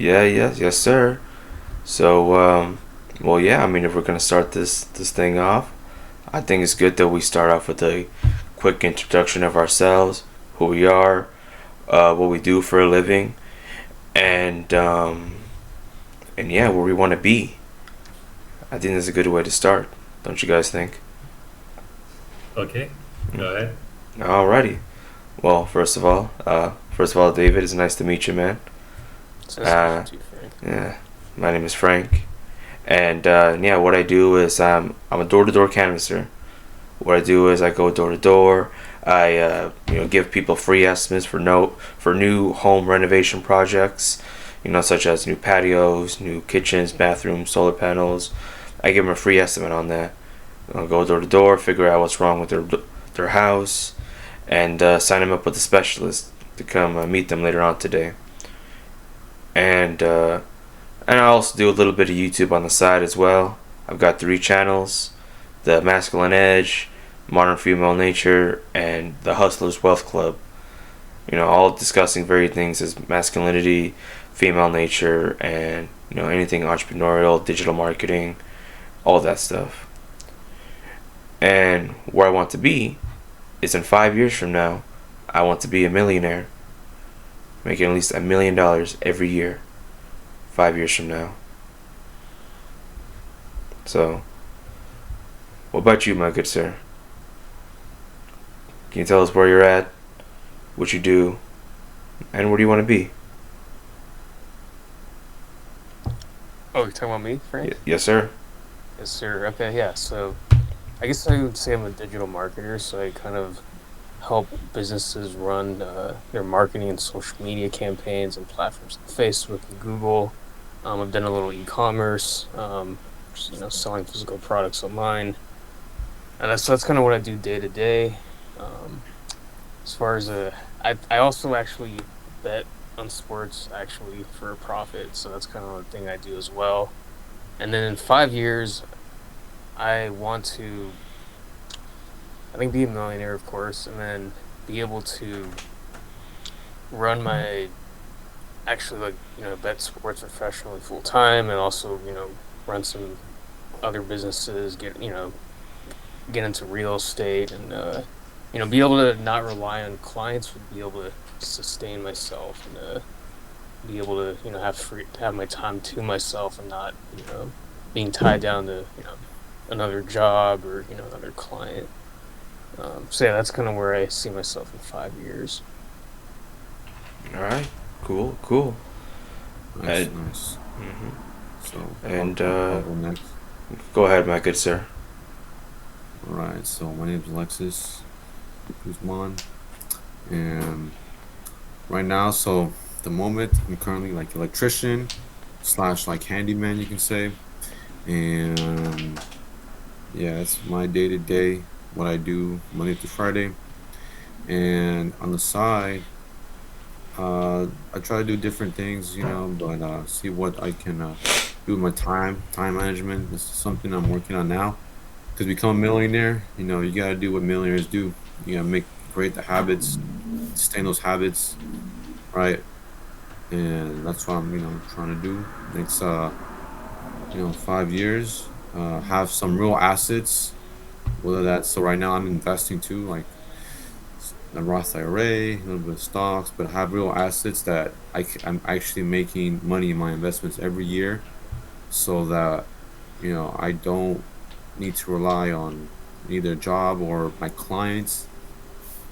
Yeah, yes, sir. So, well, yeah. I mean, if we're gonna start this thing off, I think it's good that we start off with a quick introduction of ourselves, who we are, what we do for a living, and and yeah, where we want to be. I think that's a good way to start. Don't you guys think? Okay, go ahead. Alrighty. Well, first of all, David, it's nice to meet you, man. It's nice to meet you Uh, too, Frank. yeah, my name is Frank, and yeah, what I do is I'm a door-to-door canvasser. What I do is I go door to door. I give people free estimates for new home renovation projects, such as new patios, new kitchens, bathrooms, solar panels. I give them a free estimate on that. I'll go door to door, figure out what's wrong with their house, and sign them up with a specialist to come meet them later on today. And and I also do a little bit of YouTube on the side as well. I've got 3 channels: the Masculine Edge, Modern Female Nature, and the Hustlers Wealth Club. All discussing varied things as masculinity, female nature, and anything entrepreneurial, digital marketing, all that stuff. And where I want to be is in 5 years from now, I want to be a millionaire, making at least $1 million every year. 5 years from now. So, what about you, my good sir? Can you tell us where you're at, what you do, and where do you want to be? Oh, you're talking about me, Frank? Yes, sir. Yes, sir. Okay, yeah. So I guess I would say I'm a digital marketer. So I kind of help businesses run their marketing and social media campaigns and platforms like Facebook and Google. I've done a little e-commerce, just, selling physical products online. And that's kind of what I do day to day. Um, as far as I also actually bet on sports actually for a profit. So that's kind of a thing I do as well. And then in 5 years, I want to, I think, be a millionaire, of course, and then be able to run my actually like bet sports professionally full time, and also run some other businesses, get into real estate, and be able to not rely on clients, but be able to sustain myself, and be able to have my time to myself, and not being tied down to another job, or another client. So yeah, that's kind of where I see myself in 5 years. All right. Cool. Cool. Nice, And, nice. mhm. So and I'll go next. go ahead, my good sir. All right. So my name is Alexis Guzman, and right now, so the moment I'm currently like electrician slash like handyman, you can say, and yeah, it's my day to day what I do Monday through Friday, and on the side, I try to do different things, but see what I can do with my time management. This is something I'm working on now. Because become a millionaire, you gotta do what millionaires do. You gotta create the habits, sustain those habits, right? And that's what I'm, trying to do next, 5 years. Have some real assets, whether that's so right now I'm investing too, like the Roth IRA, a little bit of stocks, but have real assets that I'm actually making money in my investments every year, so that I don't need to rely on either a job or my clients,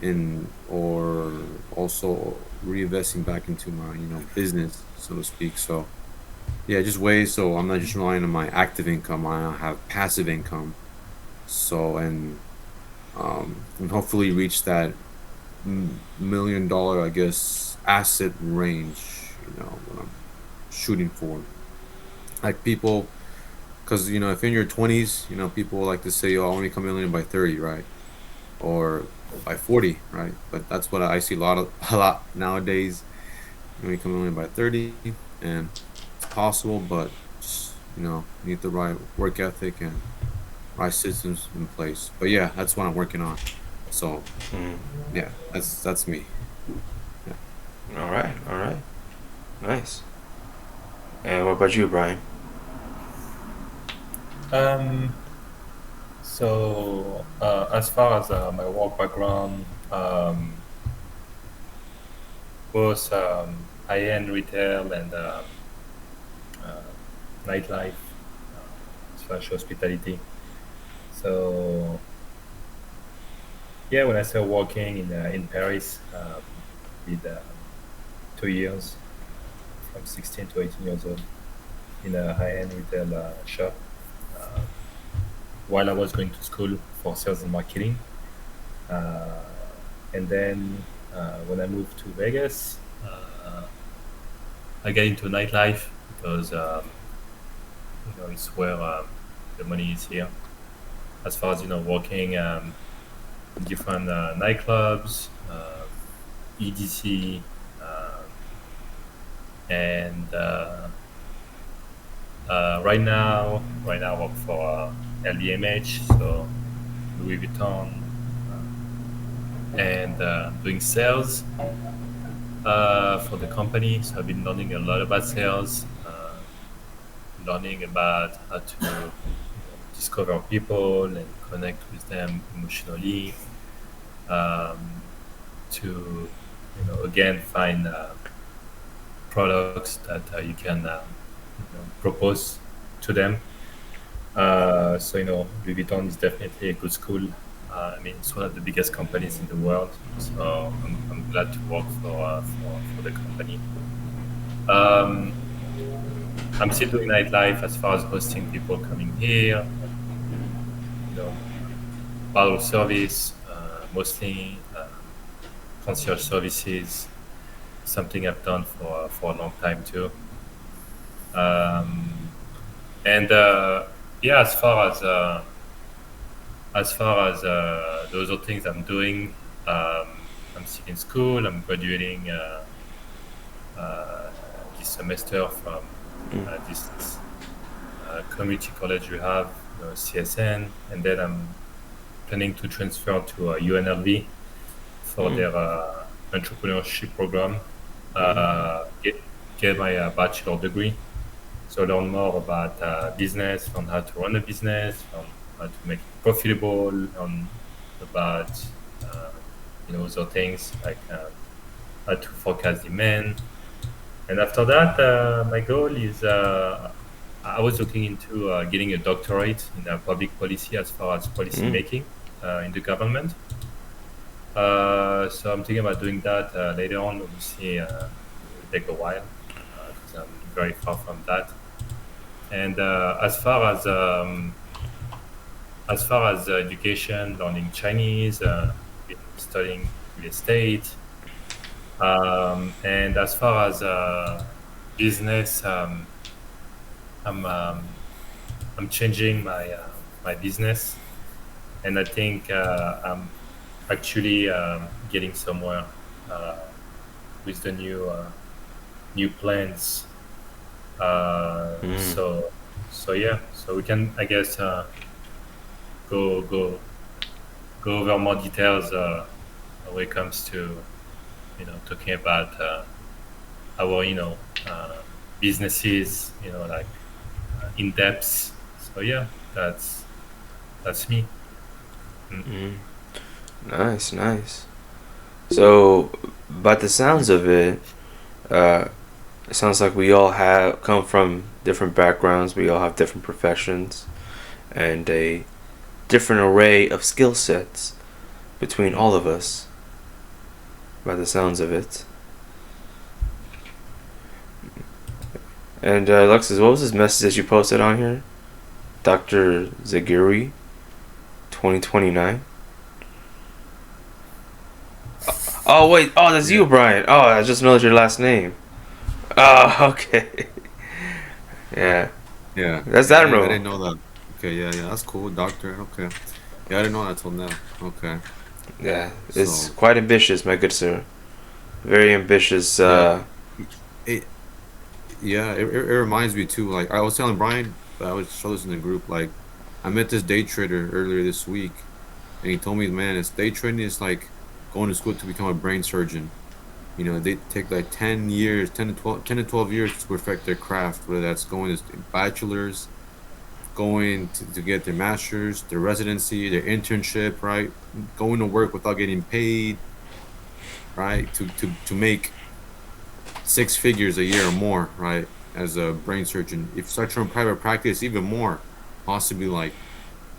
in or also reinvesting back into my business, so to speak. So yeah, just ways so I'm not just relying on my active income. I have passive income. So and hopefully reach that $1 million, I guess, asset range. What I'm shooting for. Like people, because if you're in your 20s, people like to say, "Oh, I want to become a millionaire by 30, right?" Or by 40, right? But that's what I see a lot nowadays. You become a millionaire by 30, and it's possible, but just need the right work ethic and right systems in place. But yeah, that's what I'm working on. So Mm. yeah, that's me. Yeah. All right. All right. Nice. And what about you, Brian? Um, as far as my work background, both high-end retail and uh, nightlife slash hospitality. So yeah, when I started working in Paris, did 2 years from 16 to 18 years old in a high-end retail shop uh, while I was going to school for sales and marketing. Uh, and then when I moved to Vegas, I got into nightlife because it's where the money is here. As far as working in different nightclubs, EDC, and right now I work for LVMH, so Louis Vuitton, and doing sales for the company. So I've been learning a lot about sales, learning about how to discover people and connect with them emotionally, um, to again find products that you can propose to them. Louis Vuitton is definitely a good school. I mean, it's one of the biggest companies in the world, so I'm glad to work for the company. Um, I'm still doing nightlife as far as hosting people coming here, you know, bottle service, mostly concierge services, something I've done for a long time too. Um, and yeah, as far as those are things I'm doing, I'm still in school. I'm graduating uh, this semester from Mm. this community college we have, CSN, and then I'm planning to transfer to UNLV for Mm. their entrepreneurship program, Mm. get my bachelor degree. So learn more about business, learn how to run a business, learn how to make it profitable, learn about uh, other things like how to forecast demand. And after that, my goal is I was looking into getting a doctorate in public policy as far as policy Mm. making in the government. So I'm thinking about doing that later on. Obviously, it will take a while because I'm very far from that. And as far as education, learning Chinese, studying real estate, and as far as business, I'm I'm changing my business, and I think I'm actually getting somewhere uh, with the new plans. Mm. So yeah, so we can, I guess, go go go over more details when it comes to talking about our businesses, like in depth. So yeah, that's me. Mm. Mm. Nice, nice. So, by the sounds of it, uh, it sounds like we all have come from different backgrounds. We all have different professions and a different array of skill sets between Mm. all of us. By the sounds of it. And Alexis, what was this message that you posted on here? Dr. Zaguri, 2029. Oh wait, oh that's Yeah. you, Brian. Oh, I just noticed your last name. Oh, okay. Yeah, Yeah, that's yeah, I Admiral. didn't know that. Okay, yeah, yeah, that's cool, doctor. Okay, yeah, I didn't know that till now. Okay, Yeah, it's so quite ambitious, my good sir. Very ambitious. yeah, it yeah, it reminds me too. Like I was telling Brian, I would show this in the group. Like I met this day trader earlier this week, and he told me, man, it's day trading is like going to school to become a brain surgeon. They take like 10 years, 10 to 12 years to perfect their craft, whether that's going to bachelor's, going to get their master's, their residency, their internship, right? Going to work without getting paid, right? To make 6 figures a year or more, right? As a brain surgeon. If you start your own private practice, even more, possibly like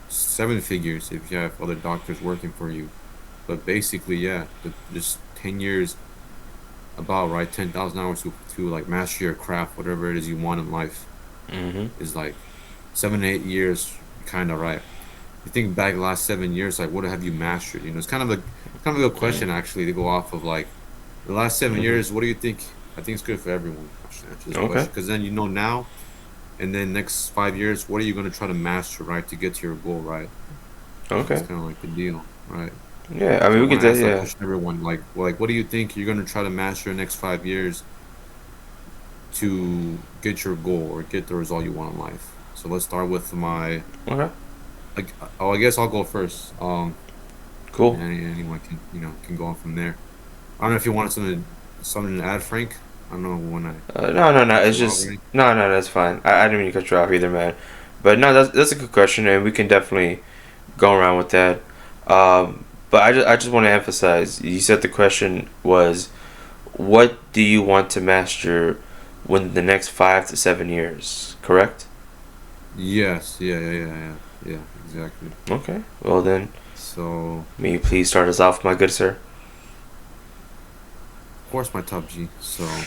7 figures if you have other doctors working for you. But basically, yeah, just 10 years, about right, 10,000 hours to like master your craft, whatever it is you want in life, Mm-hmm. is like 7 to 8 years, kind of right. You think back the last 7 years, like what have you mastered? It's kind of a good question actually to go off of, like the last seven Mm-hmm. years. What do you think? I think it's good for everyone actually to answer this Okay. question, because then now, and then next 5 years, what are you going to try to master, right, to get to your goal, right? That's Okay. kind of like the deal, right? Yeah. I So mean, I we want could. to ask that Yeah. question to everyone, like what do you think you're going to try to master in the next 5 years to get your goal or get the result you want in life? So let's start with my. Okay. Oh, I guess I'll go first. Cool. And anyone can go on from there. I don't know if you wanted something to add, Frank. I don't know when I No, no, no. cut It's you off just already. no, no. That's fine. I didn't mean to cut you off either, man. But no, that's a good question, and we can definitely go around with that. But I just want to emphasize. You said the question was, what do you want to master within the next 5 to 7 years? Correct. Yes, yeah, yeah, yeah, yeah, yeah, exactly. Okay. Well then, So, may you please start us off, my good sir. of course, my top G. So,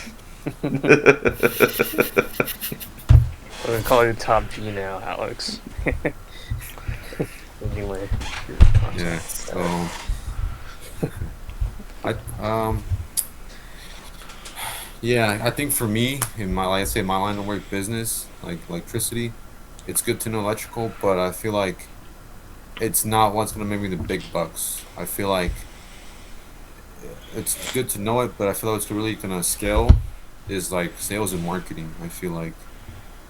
We're gonna call you Top G now, Alex. Anyway, yeah. So, I yeah, I think for me, in my, like I say, my line of work, business, like electricity, it's good to know electrical, but I feel like it's not what's gonna make me the big bucks. I feel like it's good to know it, but I feel like it's really gonna scale is like sales and marketing. I feel like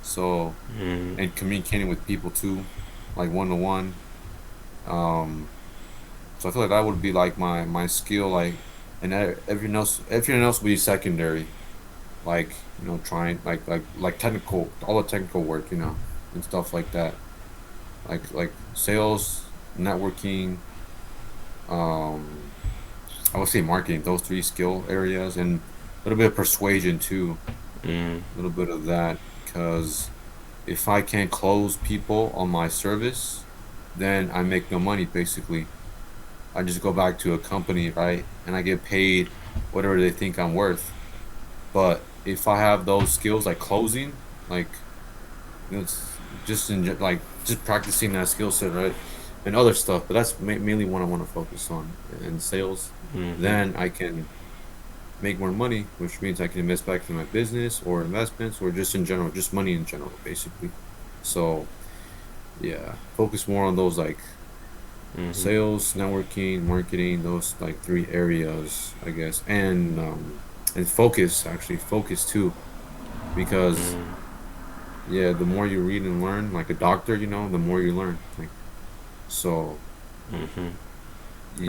so, Mm, and communicating with people too, like one to one. Um, so I feel like that would be like my skill, like, and everything else would be secondary. Like trying like technical, all the technical work, and stuff like that. Like sales, networking, um, I would say marketing. Those three skill areas, and a little bit of persuasion too. mm, A little bit of that, because if I can't close people on my service, then I make no money basically. I just go back to a company, right? And I get paid whatever they think I'm worth. But if I have those skills like closing, like it's just like just practicing that skill set, right? And other stuff, but that's mainly what I want to focus on in sales. mm-hmm. Then I can make more money, which means I can invest back in my business or investments or just in general, just money in general, basically. So yeah, focus more on those like Mm-hmm. sales, networking, marketing, those like three areas, I guess, and focus, actually focus too, because Mm, yeah, the more you read and learn, like a doctor, the more you learn. Like so, mm-hmm.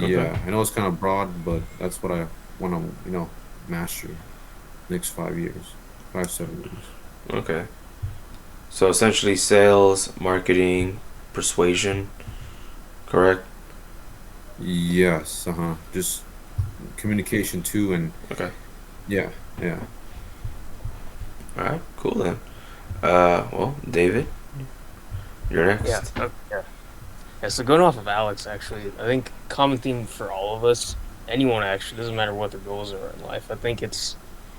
Okay. yeah, I know it's kind of broad, but that's what I want to master next 5 years, 5 7 years. Okay. So essentially, sales, marketing, persuasion. Correct. Yes, just communication too, and Okay. yeah, yeah. All right. Cool then. Well, David, you're yeah, next. okay, yeah. Yeah, so going off of Alex, actually, I think common theme for all of us, anyone actually, doesn't matter what their goals are in life. I think it's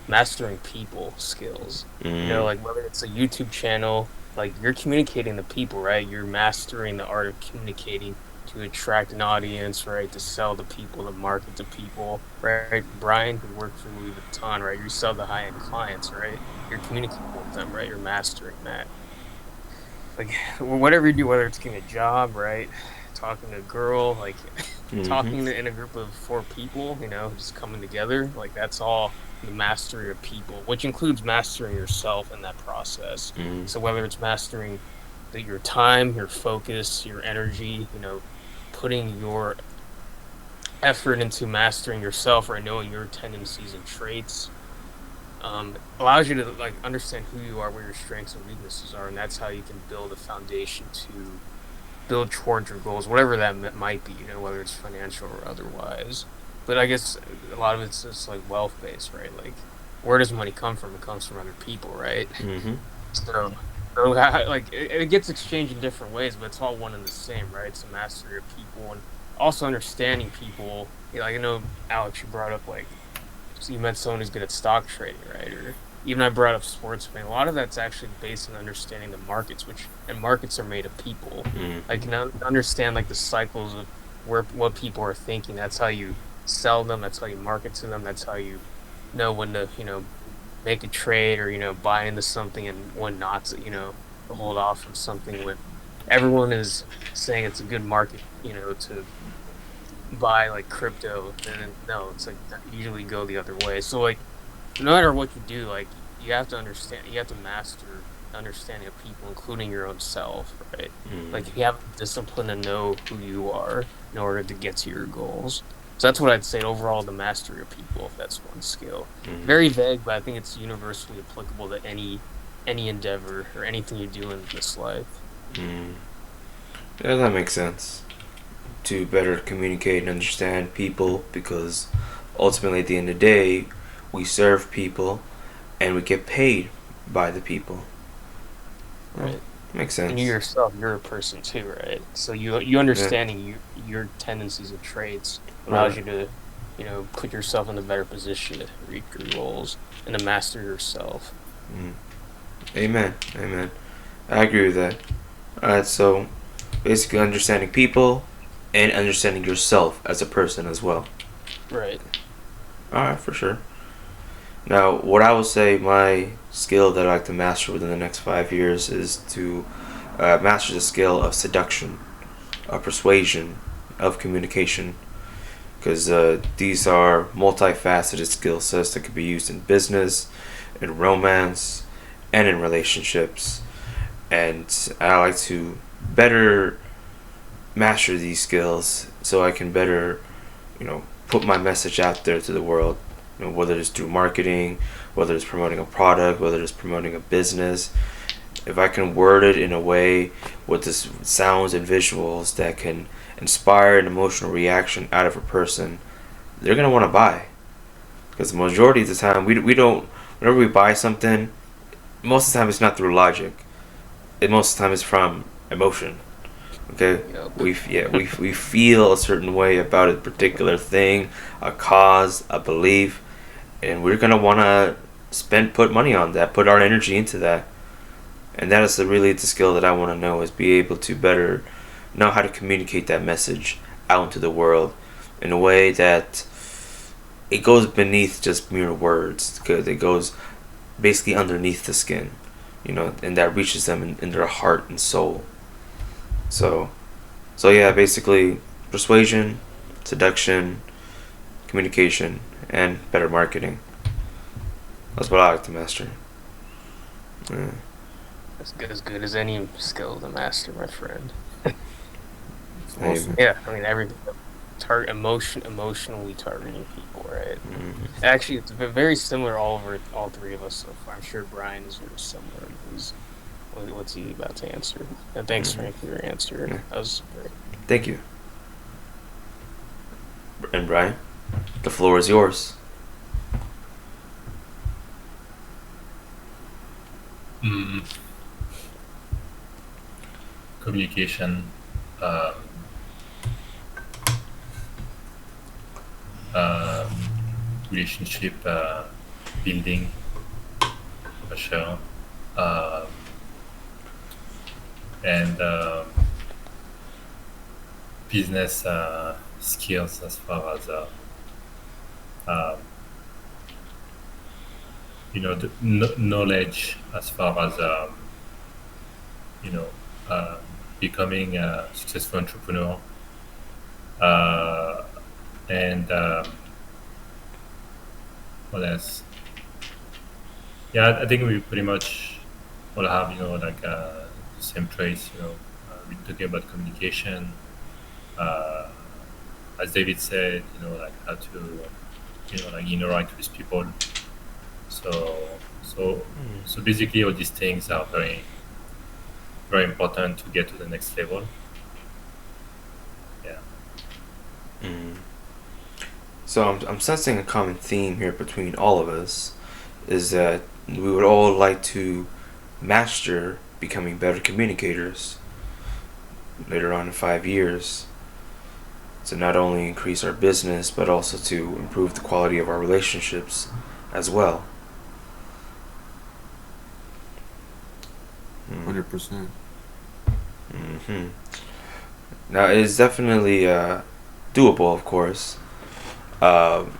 mastering people skills. Mm, Like whether it's a YouTube channel, like you're communicating to people, right? You're mastering the art of communicating to attract an audience, right? To sell to people, to market to people, right? Brian, who worked for Louis Vuitton, right? You sell to high end clients, right? You're communicating with them, right? You're mastering that, like whatever you do, whether it's getting a job, right, talking to a girl, like mm-hmm. talking in a group of four people, just coming together, like that's all the mastery of people, which includes mastering yourself in that process. Mm, So whether it's mastering your time, your focus, your energy, putting your effort into mastering yourself or knowing your tendencies and traits allows you to like understand who you are, where your strengths and weaknesses are, and that's how you can build a foundation to build towards your goals, whatever that might be, whether it's financial or otherwise. But I guess a lot of it's just like wealth based, right? Like, where does money come from? It comes from other people, right? Mm-hmm. So, like it gets exchanged in different ways, but it's all one and the same, right? It's a mastery of people and also understanding people. Like I know Alex, you brought up like so you met someone who's good at stock trading, right? Or even I brought up sports betting. A lot of that's actually based on understanding the markets, and markets are made of people. Mm-hmm. I can understand like the cycles of what people are thinking. That's how you sell them. That's how you market to them. That's how you know when to make a trade or buy into something and when not to hold off from something when everyone is saying it's a good market to buy like crypto, and no, it's like usually go the other way. So like no matter what you do, like you have to master understanding of people, including your own self, right? Like you have discipline to know who you are in order to get to your goals. So that's what I'd say overall, the mastery of people, if that's one skill. Mm-hmm. Very vague, but I think it's universally applicable to any endeavor or anything you do in this life. Mm-hmm. Yeah, that makes sense. To better communicate and understand people, because ultimately at the end of the day, we serve people and we get paid by the people. Well, Right. makes And sense. you yourself, you're a person too, right? So you Yeah. understanding your tendencies and traits allows Right. you to, put yourself in a better position to reach your goals and to master yourself. Mm. Amen. Amen. I agree with that. Alright, so basically understanding people and understanding yourself as a person as well. Right. Alright, for sure. Now, what I would say my skill that I like to master within the next 5 years is to master the skill of seduction, of persuasion, of communication, because these are multifaceted skill sets that could be used in business, in romance, and in relationships. And I like to better master these skills so I can better, put my message out there to the world. Whether it's through marketing, whether it's promoting a product, whether it's promoting a business. If I can word it in a way with the sounds and visuals that can inspire an emotional reaction out of a person, they're gonna want to buy. Because the majority of the time, we don't. Whenever we buy something, most of the time it's not through logic. Most of the time it's from emotion. Okay, Yep. we feel a certain way about a particular thing, a cause, a belief, and we're gonna wanna put money on that, put our energy into that, and that is really the skill that I want to know, is be able to better know how to communicate that message out into the world in a way that it goes beneath just mere words, because it goes basically underneath the skin, and that reaches them in their heart and soul. So, so yeah, basically persuasion, seduction, communication, and better marketing. That's what I like to master. Yeah. As good as any skill to master, my friend. It's Hey, awesome. Yeah, I mean everything. Emotionally targeting people, right? mhm. Actually, it's very similar all three of us so far. I'm sure Brian is very similar. What's he about to answer? And thanks, Frank, for your answer. Yeah. That was great. Thank you. And Brian, the floor is yours. Mm, communication, um, um, relationship building, for sure, um, and business skills as far as um, the knowledge as far as you know um, becoming a successful entrepreneur, uh, and what else? Yeah, I think we pretty much all have like the same traits. We're talking about communication, uh, as David said, like how to, like interact with people. So, so, so basically, all these things are very, very important to get to the next level. Yeah. Mm. So I'm sensing a common theme here between all of us is that we would all like to master becoming better communicators later on in 5 years to not only increase our business but also to improve the quality of our relationships as well. Mm. 100%. Hmm. Now it is definitely doable, of course, um,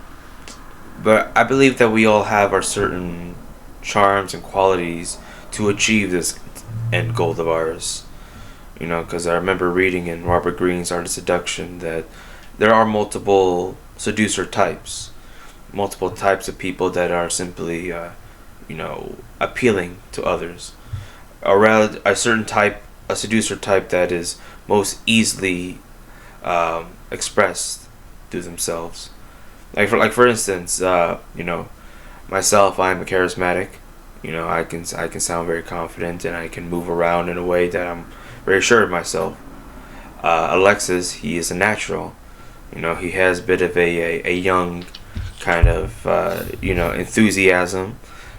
but I believe that we all have our certain charms and qualities to achieve this end goal of ours. Because I remember reading in Robert Greene's Art of Seduction that there are multiple types of people that are simply, appealing to others. Or rather, a seducer type that is most easily expressed through themselves. For instance, myself, I'm a charismatic. I can sound very confident and I can move around in a way that I'm very sure of myself. Alexis, he is a natural. He has a bit of a young kind of enthusiasm.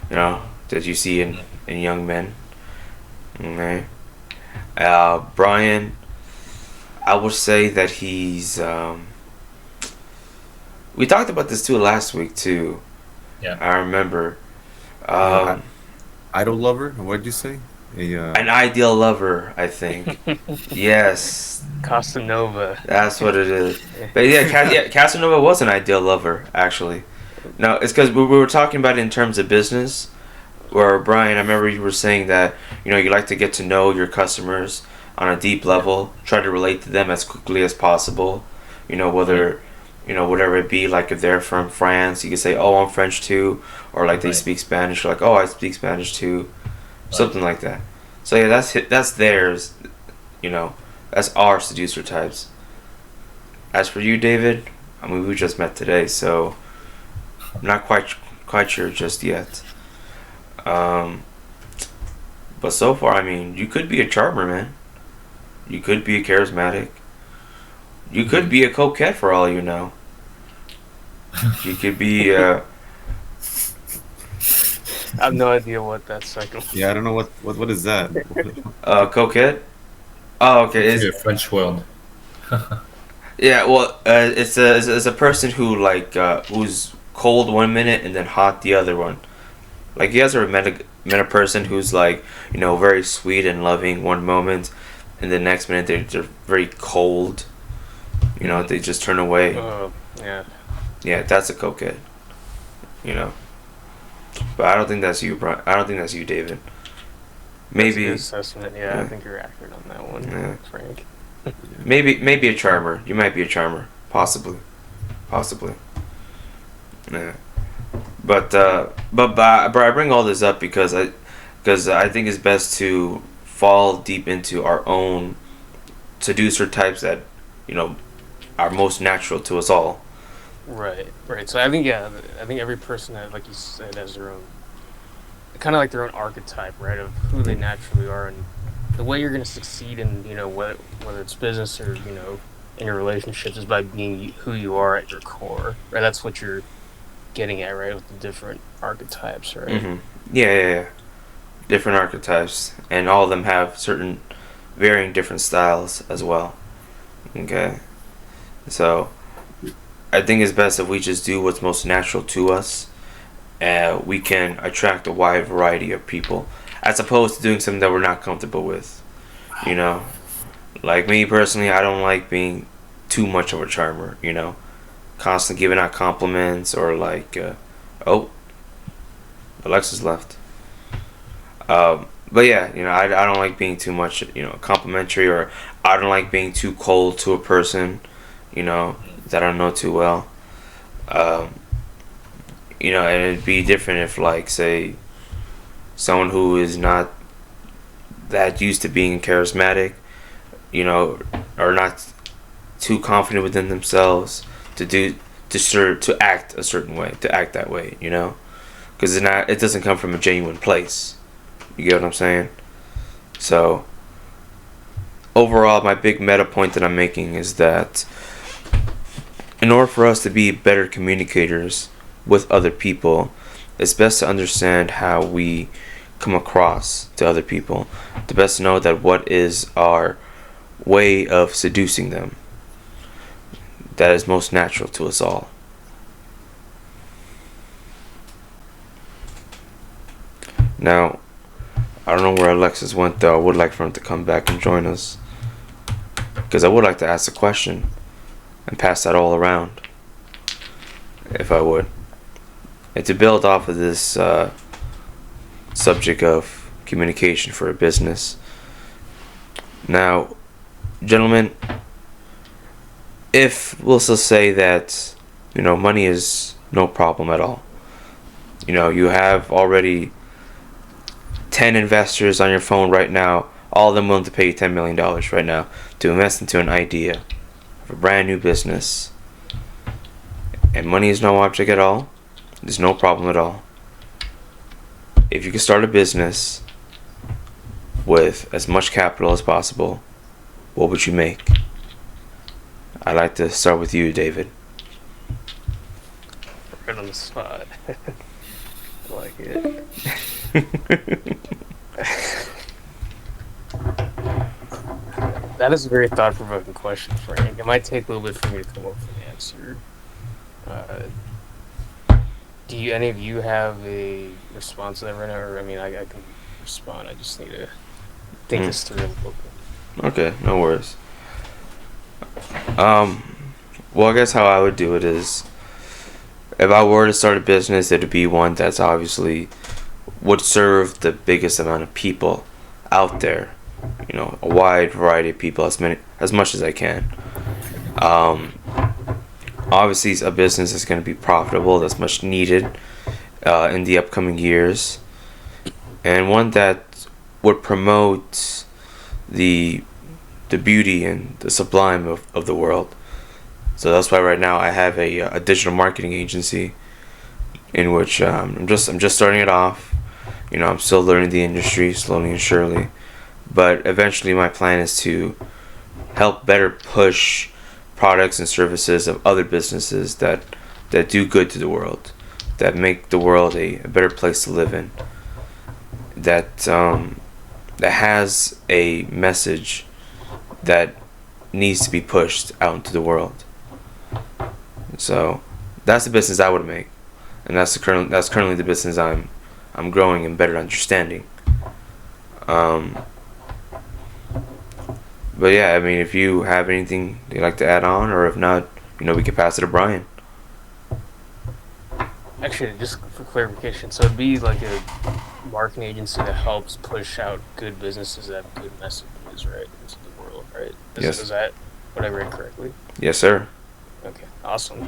That you see in young men. Okay. Brian, I would say that he's. We talked about this too last week too. Yeah. I remember. Yeah, idol lover? What did you say? An ideal lover, I think. Yes, Casanova. that's what it is. But yeah, Casanova was an ideal lover, actually. No, it's because we were talking about it in terms of business. Where Brian, I remember you were saying that you like to get to know your customers on a deep level, try to relate to them as quickly as possible. Whether whatever it be, like if they're from France, you can say, "Oh, I'm French too," or like they Right. speak Spanish, you're like, "Oh, I speak Spanish too," something like that. So yeah, that's theirs. That's our seducer types. As for you, David, I mean, we just met today, so I'm not quite sure just yet. Um, but so far, I mean, you could be a charmer, man. You could be a charismatic. You could be a coquette for all you know. You could be I have no idea what that second. Yeah, I don't know what is that. a coquette. Oh, okay. It's a French word. Yeah. Well, it's a person who who's cold one minute and then hot the other one. Like you guys ever met a person who's very sweet and loving one moment, and the next minute they're very cold. They just turn away. Yeah. Yeah, that's a coquette. You know. But I don't think that's you, Brian. I don't think that's you, David. Maybe That's a good assessment. Yeah, Yeah. I think you're accurate on that one, Yeah. Frank. maybe a charmer. You might be a charmer, possibly. Yeah. But I bring all this up because I think it's best to fall deep into our own seducer types that are most natural to us all. Right. So I think every person like you said, has their own, kind of like their own archetype, right, of who they naturally are, and the way you're going to succeed in whether it's business or in your relationships is by being who you are at your core, right? That's what you're getting at, right, with the different archetypes, right? Hmm. Yeah. Different archetypes, and all of them have certain varying different styles as well. Okay, so I think it's best if we just do what's most natural to us, and we can attract a wide variety of people, as opposed to doing something that we're not comfortable with. Like me personally, I don't like being too much of a charmer. Constantly giving out compliments or oh, Alexa's left. But yeah, I don't like being too much, complimentary, or I don't like being too cold to a person, that I don't know too well. Um, and it'd be different if, say, someone who is not that used to being charismatic, or not too confident within themselves to do to act a certain way, to act that way, you know, because it doesn't come from a genuine place. You get what I'm saying? So overall, my big meta point that I'm making is that in order for us to be better communicators with other people, it's best to understand how we come across to other people. To best know that what is our way of seducing them that is most natural to us all. Now, I don't know where Alexis went though. I would like for him to come back and join us, because I would like to ask a question and pass that all around, if I would. And to build off of this subject of communication for a business. Now, gentlemen, if we'll still say that, money is no problem at all. You have already 10 investors on your phone right now, all of them willing to pay you $10 million right now to invest into an idea of a brand new business. And money is no object at all. There's no problem at all. If you can start a business with as much capital as possible, what would you make? I'd like to start with you, David. Right on the spot. I like it. That is a very thought-provoking question, Frank. It might take a little bit for me to come up with an answer. Do any of you have a response to that right now? Or, I can respond. I just need to think this through a little bit. Okay, no worries. Well, I guess how I would do it is, if I were to start a business, it'd be one that's obviously would serve the biggest amount of people out there. A wide variety of people, as much as I can. Obviously, a business is going to be profitable. That's much needed in the upcoming years, and one that would promote the beauty and the sublime of the world. So that's why right now I have a digital marketing agency in which I'm just starting it off. I'm still learning the industry slowly and surely, but eventually my plan is to help better push products and services of other businesses that do good to the world, that make the world a better place to live in, that has a message that needs to be pushed out into the world. So that's the business I would make, and that's currently the business I'm growing and better understanding. But yeah, if you have anything you'd like to add on, or if not, we can pass it to Brian. Actually, just for clarification, so it'd be like a marketing agency that helps push out good businesses that have good messages, right, into the world, right? Yes. Is that what I read correctly? Yes, sir. Okay, awesome.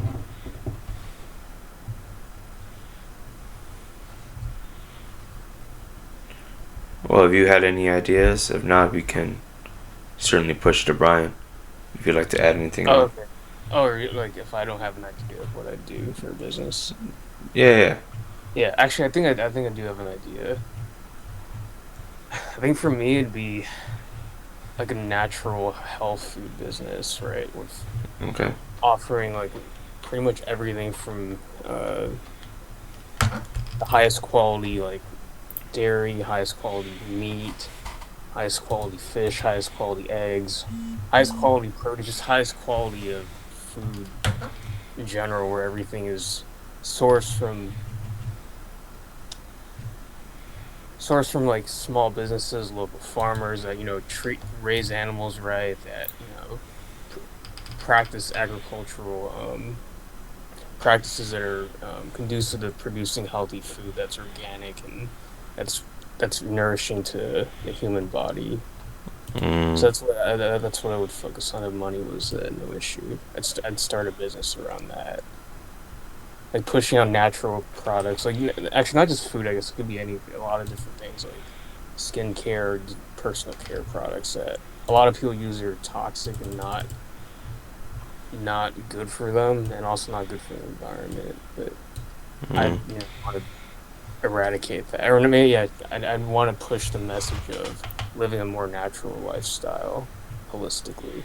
Well, have you had any ideas? If not, we can certainly push it to Brian, if you'd like to add anything on. Okay. Or like if I don't have an idea of what I do for a business. Yeah. Yeah, actually, I think I do have an idea. I think for me it'd be like a natural health food business, right? With Okay. offering like pretty much everything from the highest quality like dairy, highest quality meat, highest quality fish, highest quality eggs, highest quality produce, just highest quality of food in general, where everything is sourced from like small businesses, local farmers that raise animals right, that practice agricultural practices that are conducive to producing healthy food that's organic and that's nourishing to the human body. So that's what I would focus on if money was no issue. I'd start a business around that, like pushing out natural products, like actually not just food. I guess it could be a lot of different things, like skincare, personal care products that a lot of people use are toxic and not good for them and also not good for the environment. But I Mm. want to eradicate that. Or maybe I'd want to push the message of living a more natural lifestyle holistically.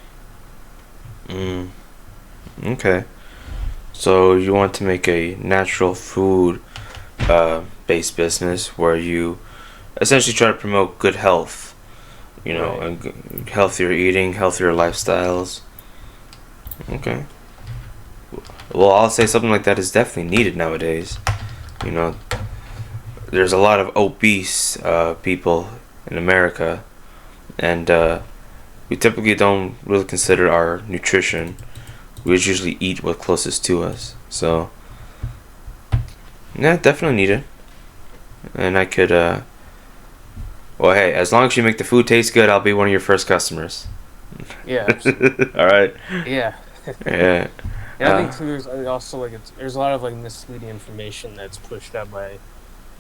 Mm. Okay. So you want to make a natural food based business where you essentially try to promote good health, Right. and healthier eating, healthier lifestyles. Okay. Well, I'll say something like that is definitely needed nowadays. You know, there's a lot of obese people in America, and we typically don't really consider our nutrition. We just usually eat what's closest to us. So, yeah, definitely needed. And I could, well, hey, as long as you make the food taste good, I'll be one of your first customers. Yeah, absolutely. All right. Yeah. Yeah. Yeah, I think Uh, too. There's also like there's a lot of like misleading information that's pushed out by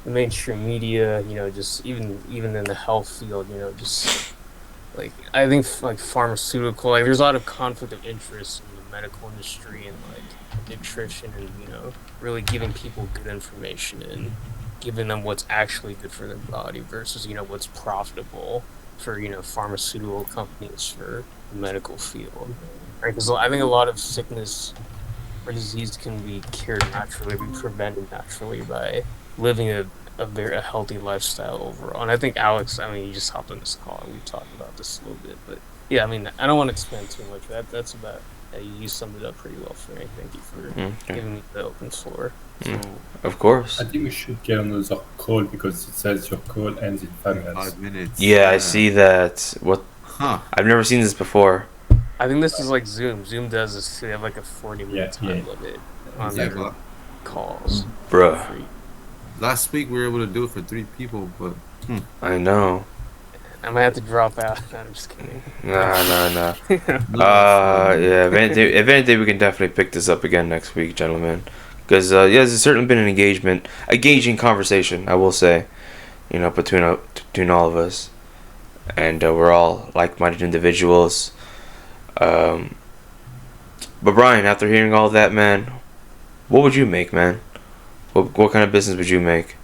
the mainstream media. Just even in the health field. Just like I think like pharmaceutical. Like there's a lot of conflict of interest in the medical industry and like nutrition and really giving people good information and giving them what's actually good for their body versus what's profitable for pharmaceutical companies for the medical field. Right, because I think a lot of sickness or disease can be cured naturally, be prevented naturally by living a healthy lifestyle overall. And I think Alex, I mean, you just hopped on this call and we talked about this a little bit, but yeah, I mean, I don't want to expand too much. That's about you summed it up pretty well for me. Thank you for okay. giving me the open floor. So Mm. Of course. I think we should get another call because it says your call ends in 5 minutes. 5 minutes. Yeah, I see that. What? Huh. I've never seen this before. I think this is like Zoom. Zoom does this too. They have like a 40-minute Yeah, time yeah. limit on Yeah, their but calls. Bruh. Free. last week we were able to do it for 3 people, but I know. I might have to drop out. No, I'm just kidding. Nah. no, Yeah, if anything, we can definitely pick this up again next week, gentlemen. Because, yeah, there's certainly been an engaging conversation, I will say, between all of us. And we're all like-minded individuals. But Brian, after hearing all that, man, what would you make, man? What kind of business would you make?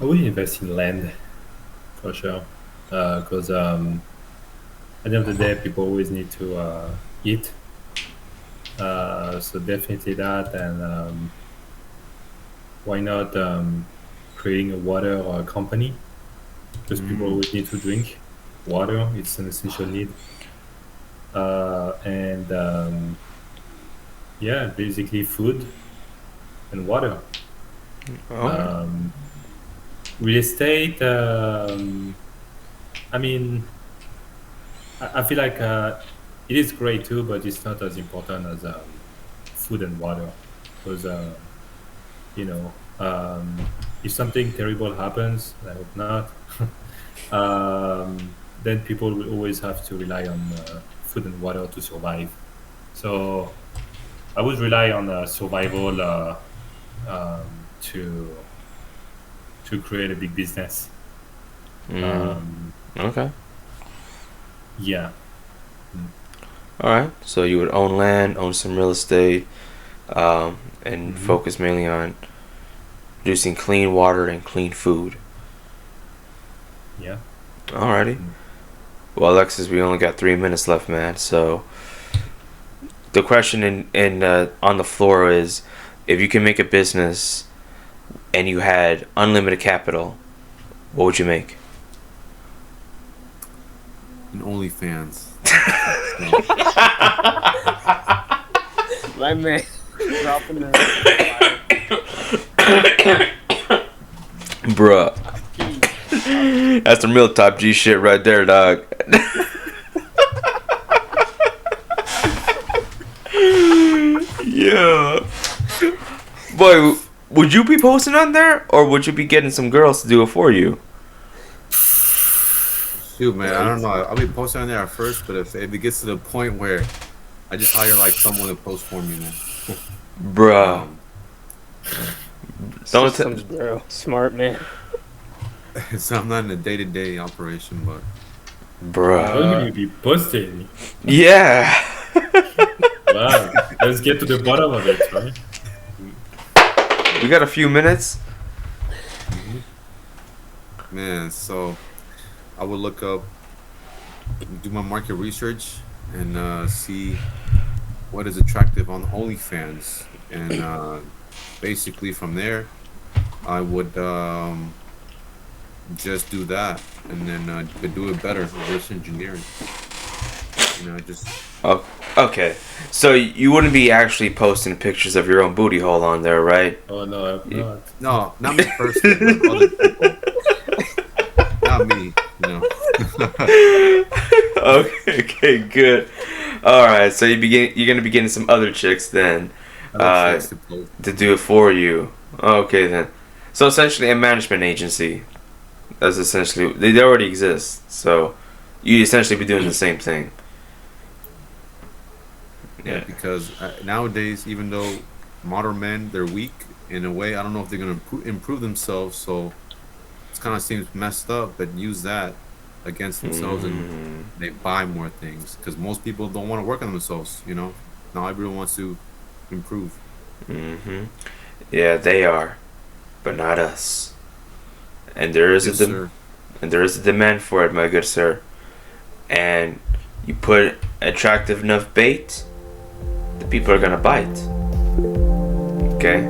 I would invest in land for sure. Because at the end of the day, people always need to eat. So definitely that, and why not creating a water company? Because people always need to drink water. It's an essential need. And yeah, basically food and water. Oh, Real estate. I mean, I feel like it is great too, but it's not as important as food and water. Because you know, if something terrible happens, I hope not. Then people will always have to rely on food and water to survive. So I would rely on survival um, to create a big business. Um, okay. yeah, All right. So you would own land, own some real estate, and focus mainly on producing clean water and clean food. yeah. Alrighty. Well, Alexis, we only got 3 minutes left, man. So the question in on the floor is, if you can make a business and you had unlimited capital, what would you make? and OnlyFans. My man, dropping the Bruh. That's some real top G shit right there, dog. Yeah. Boy, would you be posting on there, or would you be getting some girls to do it for you? Shoot, man, I don't know. I'll be posting on there at first, but if it gets to the point where I just hire like someone to post for me, man. Bruh. Don't systems, bro. Smart man. So I'm not in a day-to-day operation, but How Bruh. will you be posting? Yeah. Wow. Let's get to the bottom of it, right? We got a few minutes. Man, so I would look up, do my market research, and see what is attractive on OnlyFans, and basically from there, I would just do that, and then but do it better, reverse engineering. Just Oh, okay. So you wouldn't be actually posting pictures of your own booty hole on there, right? Oh no, I'm not. no, not me personally, but other people, not me. Okay, okay, good. All right, so you're gonna be getting some other chicks then, Other chicks to post. to do it for you. Okay then. So essentially, a management agency. That's essentially they already exist. So you essentially be doing the same thing. Yeah, Yeah. because nowadays, even though modern men, they're weak in a way. I don't know if they're gonna improve themselves. So it kind of seems messed up. But use that against themselves, and they buy more things because most people don't want to work on themselves. Now everyone wants to improve. Mm-hmm. Yeah, they are, but not us. And there is Yes, a sir. and there is a demand for it, my good sir. And you put attractive enough bait, the people are gonna bite. Okay.